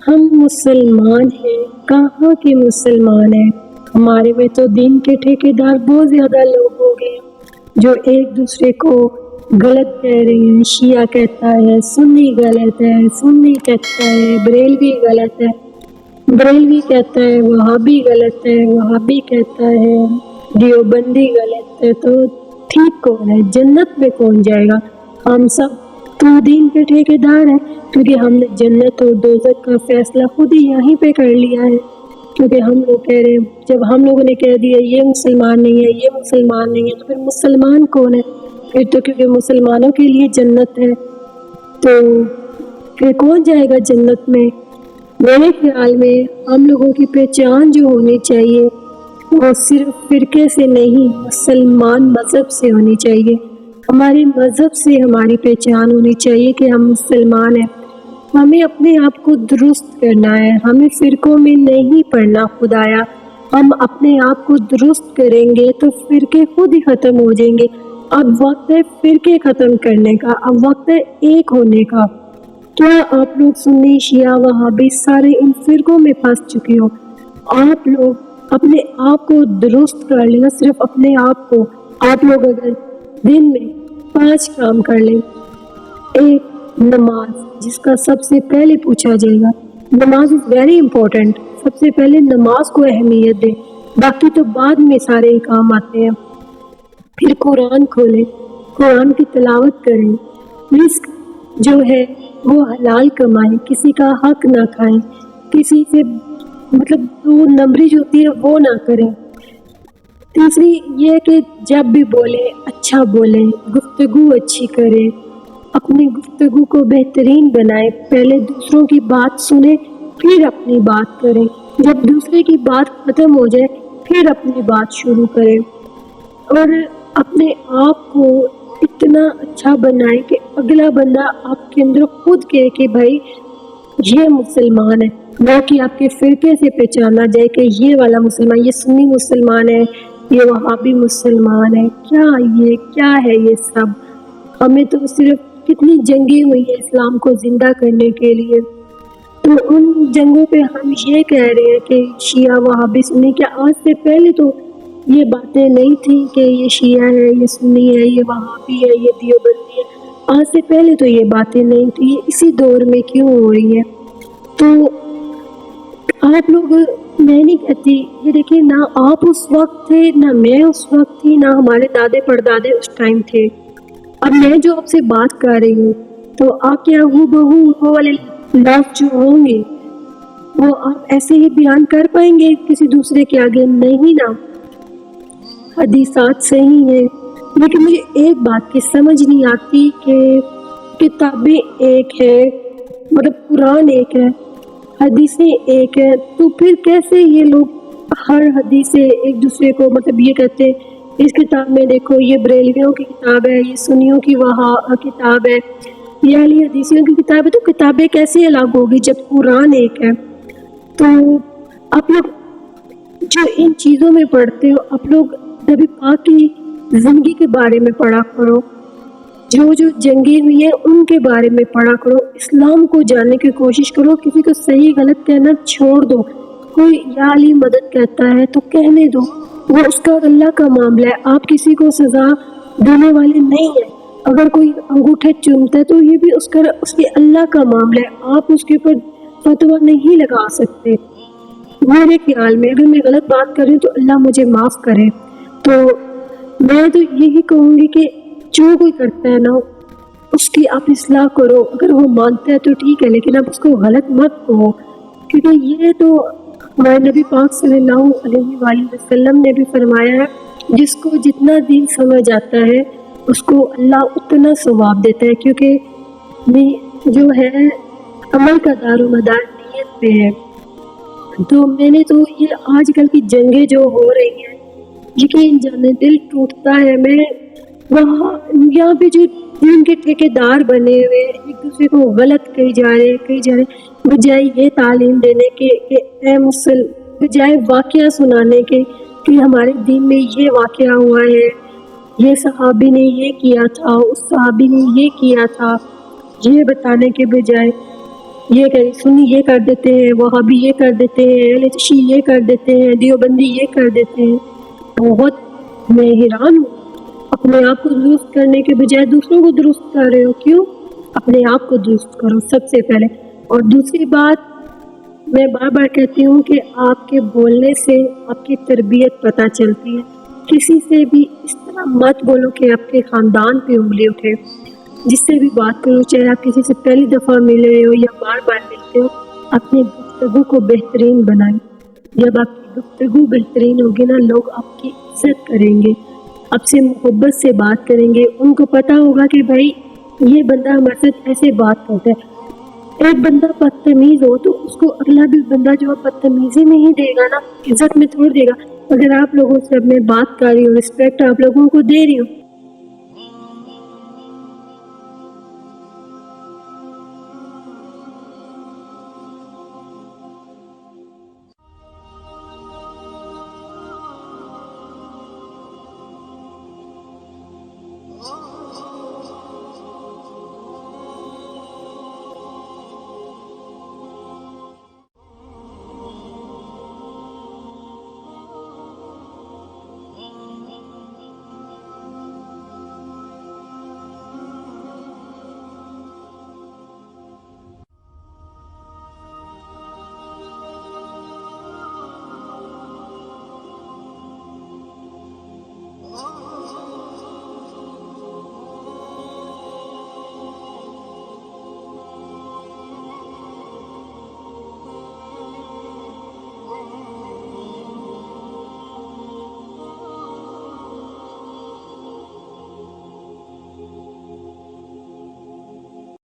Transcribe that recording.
ہم مسلمان ہیں، کہاں کے مسلمان ہیں؟ ہمارے میں تو دین کے ٹھیکیدار بہت زیادہ لوگ ہو گئے جو ایک دوسرے کو غلط کہہ رہے ہیں۔ شیعہ کہتا ہے سنی غلط ہے، سنی کہتا ہے بریلوی غلط ہے، بریلوی کہتا ہے وہابی غلط ہے، وہابی کہتا ہے دیوبندی غلط ہے۔ تو ٹھیک کون ہے؟ جنت میں کون جائے گا؟ ہم سب تو دین کے ٹھیکیدار ہیں، کیونکہ ہم نے جنت اور دوزخ کا فیصلہ خود ہی یہیں پہ کر لیا ہے۔ کیونکہ ہم لوگ کہہ رہے ہیں، جب ہم لوگوں نے کہہ دیا یہ مسلمان نہیں ہے، یہ مسلمان نہیں ہے، تو پھر مسلمان کون ہے؟ پھر تو کیونکہ مسلمانوں کے لیے جنت ہے، تو پھر کون جائے گا جنت میں؟ میرے خیال میں ہم لوگوں کی پہچان جو ہونی چاہیے وہ صرف فرقے سے نہیں، مسلمان مذہب سے ہونی چاہیے۔ ہمارے مذہب سے ہماری پہچان ہونی چاہیے کہ ہم مسلمان ہیں۔ ہمیں اپنے آپ کو درست کرنا ہے، ہمیں فرقوں میں نہیں پڑنا خدایا۔ ہم اپنے آپ کو درست کریں گے تو فرقے خود ہی ختم ہو جائیں گے۔ اب وقت ہے فرقے ختم کرنے کا، اب وقت ہے ایک ہونے کا۔ کیا آپ لوگ سنی شیعہ وہابی سارے ان فرقوں میں پھنس چکے ہو؟ آپ لوگ اپنے آپ کو درست کر لینا، صرف اپنے آپ کو۔ آپ لوگ اگر دن میں 5 کام کر لیں، ایک نماز جس کا سب سے پہلے پوچھا جائے گا، نماز از ویری امپورٹنٹ، سب سے پہلے نماز کو اہمیت دیں، باقی تو بعد میں سارے کام آتے ہیں۔ پھر قرآن کھولیں، قرآن کی تلاوت کریں، رزق جو ہے وہ حلال کمائیں، کسی کا حق نہ کھائیں، کسی سے مطلب 2 نمبری جو ہوتی ہے وہ نہ کریں۔ تیسری یہ کہ جب بھی بولیں اچھا بولیں، گفتگو اچھی کریں، اپنی گفتگو کو بہترین بنائیں، پہلے دوسروں کی بات سنیں پھر اپنی بات کریں، جب دوسرے کی بات ختم ہو جائے پھر اپنی بات شروع کریں، اور اپنے آپ کو اتنا اچھا بنائیں کہ اگلا بندہ آپ کے اندر خود کہے کہ بھائی یہ مسلمان ہے، نہ کہ آپ کے فرقے سے پہچانا جائے کہ یہ والا مسلمان، یہ سنی مسلمان ہے، یہ وہابی مسلمان ہے۔ کیا ہے یہ سب؟ ہمیں تو صرف کتنی جنگیں ہوئی ہیں اسلام کو زندہ کرنے کے لیے، تو ان جنگوں پہ ہم یہ کہہ رہے ہیں کہ شیعہ وہابی سنی، کیا آج سے پہلے تو یہ باتیں نہیں تھیں کہ یہ شیعہ ہے، یہ سنی ہے، یہ وہابی ہے، یہ دیوبندی ہے؟ آج سے پہلے تو یہ باتیں نہیں تھیں، یہ اسی دور میں کیوں ہو رہی ہے؟ تو آپ لوگ، میں نہیں کہتی، یہ دیکھیں نہ آپ اس وقت تھے، نہ میں اس وقت تھی، نہ ہمارے دادے پردادے اس ٹائم تھے۔ اب میں جو آپ سے بات کر رہی ہوں تو آپ کیا ہو بہو وہ والے لفظ جو ہوں گے وہ آپ ایسے ہی بیان کر پائیں گے کسی دوسرے کے آگے؟ نہیں نا، حدیثات صحیح ہیں، لیکن مجھے ایک بات کی سمجھ نہیں آتی کہ کتابیں ایک ہے، مطلب قرآن ایک ہے، حدیثیں ایک ہے، تو پھر کیسے یہ لوگ ہر حدیث سے ایک دوسرے کو مطلب یہ کہتے ہیں اس کتاب میں دیکھو یہ بریلویوں کی کتاب ہے، یہ سنیوں کی وہاں کتاب ہے، یہ اہل حدیثیوں کی کتاب ہے، تو کتابیں کیسے الگ ہوگی جب قرآن ایک ہے؟ تو آپ لوگ جو ان چیزوں میں پڑھتے ہو، آپ لوگ نبی پاک کی زندگی کے بارے میں پڑھا کرو، جو جنگیں ہوئی ہیں ان کے بارے میں پڑھا کرو، اسلام کو جاننے کی کوشش کرو، کسی کو صحیح غلط کہنا چھوڑ دو۔ کوئی یا علی مدد کہتا ہے تو کہنے دو، وہ اس کا اللہ کا معاملہ ہے، آپ کسی کو سزا دینے والے نہیں ہیں۔ اگر کوئی انگوٹھے چومتا ہے تو یہ بھی اس کے اللہ کا معاملہ ہے، آپ اس کے اوپر فتویٰ نہیں لگا سکتے۔ میرے خیال میں اگر میں غلط بات کر رہی ہوں تو اللہ مجھے معاف کرے۔ تو میں تو یہی کہوں گی کہ جو کوئی کرتا ہے نا اس کی آپ اصلاح کرو، اگر وہ مانتا ہے تو ٹھیک ہے، لیکن آپ اس کو غلط مت کہو، کیونکہ یہ تو ہمارے نبی پاک صلی اللہ علیہ وآلہ وسلم نے بھی فرمایا ہے، جس کو جتنا دین سمجھ آتا ہے اس کو اللہ اتنا ثواب دیتا ہے، کیونکہ جو ہے عمل کا دار و مدار نیت پہ ہے۔ تو میں نے تو یہ آج کل کی جنگیں جو ہو رہی ہیں یقین جانے دل ٹوٹتا ہے۔ میں وہاں یہاں پہ جو دین کے ٹھیکیدار بنے ہوئے ایک دوسرے کو غلط کہی جا رہے بجائے یہ تعلیم دینے کے کہ اے بجائے واقعہ سنانے کے کہ ہمارے دین میں یہ واقعہ ہوا ہے، یہ صحابی نے یہ کیا تھا، اس صحابی نے یہ کیا تھا، یہ بتانے کے بجائے یہ سنی یہ کر دیتے ہیں، وہابی یہ کر دیتے ہیں، اہل تشیع یہ کر دیتے ہیں، دیوبندی یہ کر دیتے ہیں. بہت میں حیران ہوں. اپنے آپ کو درست کرنے کے بجائے دوسروں کو درست کر رہے ہو. کیوں؟ اپنے آپ کو درست کرو سب سے پہلے. اور دوسری بات میں بار بار کہتی ہوں کہ آپ کے بولنے سے آپ کی تربیت پتہ چلتی ہے. کسی سے بھی اس طرح مت بولو کہ آپ کے خاندان پہ انگلی اٹھے. جس سے بھی بات کرو، چاہے آپ کسی سے پہلی دفعہ مل رہے ہو یا بار بار ملتے ہو، اپنی گفتگو کو بہترین بنائیں. جب آپ کی گفتگو بہترین ہوگی نا، لوگ آپ کی عزت کریں گے، آپ سے محبت سے بات کریں گے. ان کو پتا ہوگا کہ بھائی یہ بندہ ہمارے ساتھ ایسے بات کرتا ہے. ایک بندہ بدتمیز ہو تو اس کو اگلا بھی بندہ جو بدتمیزی نہیں دے گا نا، عزت میں چھوڑ دے گا. اگر آپ لوگوں سے اپنے بات کر رہی ہو، رسپیکٹ آپ لوگوں کو دے رہی ہو،